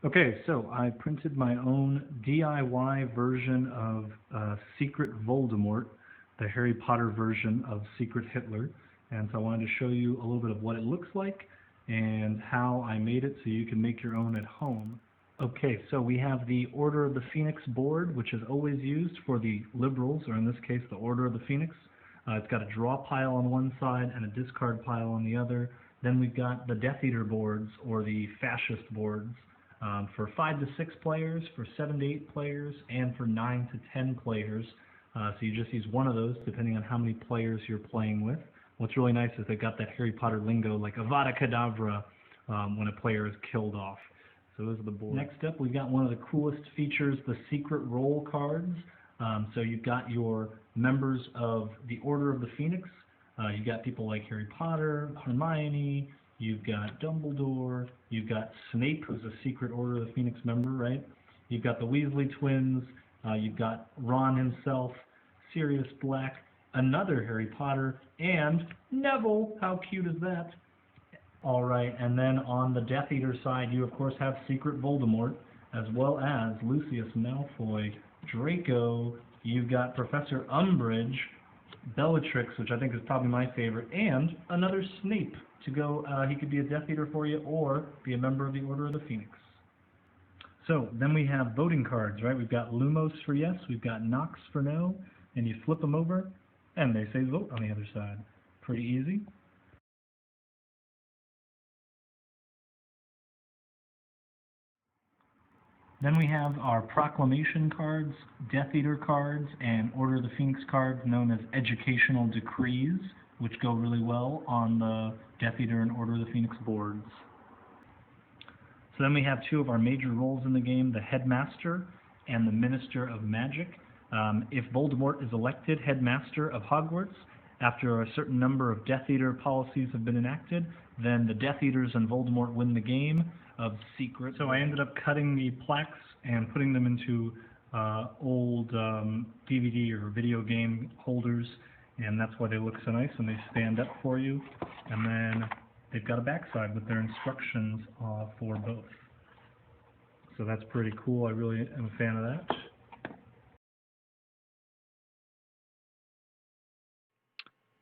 Okay, so I printed my own DIY version of Secret Voldemort, the Harry Potter version of Secret Hitler. And so I wanted to show you a little bit of what it looks like and how I made it so you can make your own at home. Okay, so we have the Order of the Phoenix board, which is always used for the liberals, or in this case, the Order of the Phoenix. It's got a draw pile on one side and a discard pile on the other. Then we've got the Death Eater boards, or the Fascist boards, for 5 to 6 players, for 7 to 8 players, and for 9 to 10 players. So you just use one of those depending on how many players you're playing with. What's really nice is they've got that Harry Potter lingo like Avada Kedavra when a player is killed off. So those are the boards. Next up, we've got one of the coolest features, the secret role cards. So you've got your members of the Order of the Phoenix. You've got people like Harry Potter, Hermione, you've got Dumbledore, you've got Snape, who's a secret Order of the Phoenix member, right? You've got the Weasley twins, you've got Ron himself, Sirius Black, another Harry Potter, and Neville. How cute is that? All right, and then on the Death Eater side, you of course have Secret Voldemort, as well as Lucius Malfoy, Draco, you've got Professor Umbridge, Bellatrix, which I think is probably my favorite, and another Snape to go. He could be a Death Eater for you or be a member of the Order of the Phoenix. So then we have voting cards, right? We've got Lumos for yes, we've got Nox for no, and you flip them over, and they say vote on the other side. Pretty easy. Then we have our Proclamation cards, Death Eater cards, and Order of the Phoenix cards known as Educational Decrees, which go really well on the Death Eater and Order of the Phoenix boards. So then we have two of our major roles in the game, the Headmaster and the Minister of Magic. If Voldemort is elected Headmaster of Hogwarts, after a certain number of Death Eater policies have been enacted, then the Death Eaters and Voldemort win the game of Secret. So I ended up cutting the plaques and putting them into old DVD or video game holders, and that's why they look so nice, and they stand up for you. And then they've got a backside with their instructions for both. So that's pretty cool. I really am a fan of that.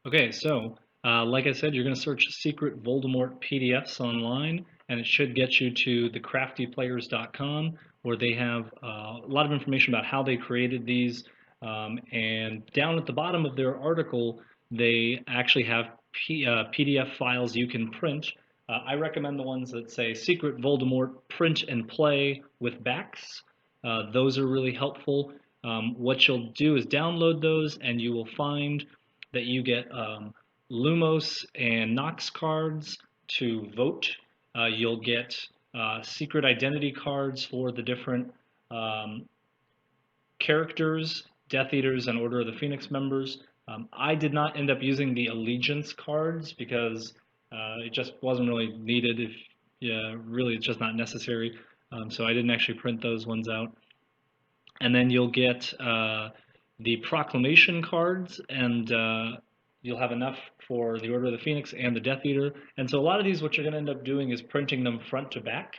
Okay, so like I said, you're going to search Secret Voldemort PDFs online, and it should get you to the craftyplayers.com, where they have a lot of information about how they created these. And down at the bottom of their article, they actually have PDF files you can print. I recommend the ones that say Secret Voldemort Print and Play with backs. Those are really helpful. What you'll do is download those, and you will find that you get Lumos and Nox cards to vote. You'll get secret identity cards for the different characters, Death Eaters and Order of the Phoenix members. I did not end up using the allegiance cards because it just wasn't really needed. If really, it's just not necessary. So I didn't actually print those ones out. And then you'll get the proclamation cards, and you'll have enough for the Order of the Phoenix and the Death Eater. And so a lot of these, what you're going to end up doing is printing them front to back.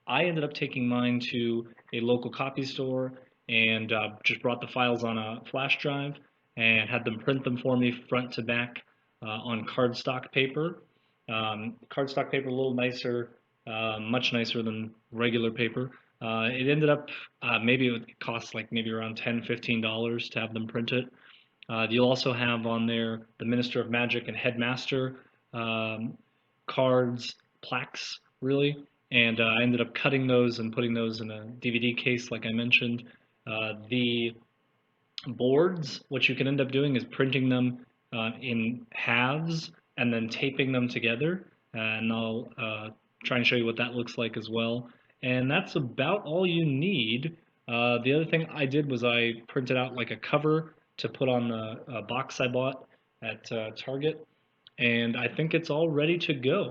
I ended up taking mine to a local copy store and just brought the files on a flash drive and had them print them for me front to back on cardstock paper. Cardstock paper a little nicer, much nicer than regular paper. It ended up maybe it would cost like maybe around $10–15 to have them print it. You'll also have on there the Minister of Magic and Headmaster cards, plaques, really. And I ended up cutting those and putting those in a DVD case, like I mentioned. The boards, what you can end up doing is printing them in halves and then taping them together. And I'll try and show you what that looks like as well. And that's about all you need. The other thing I did was I printed out like a cover to put on the box I bought at Target. And I think it's all ready to go.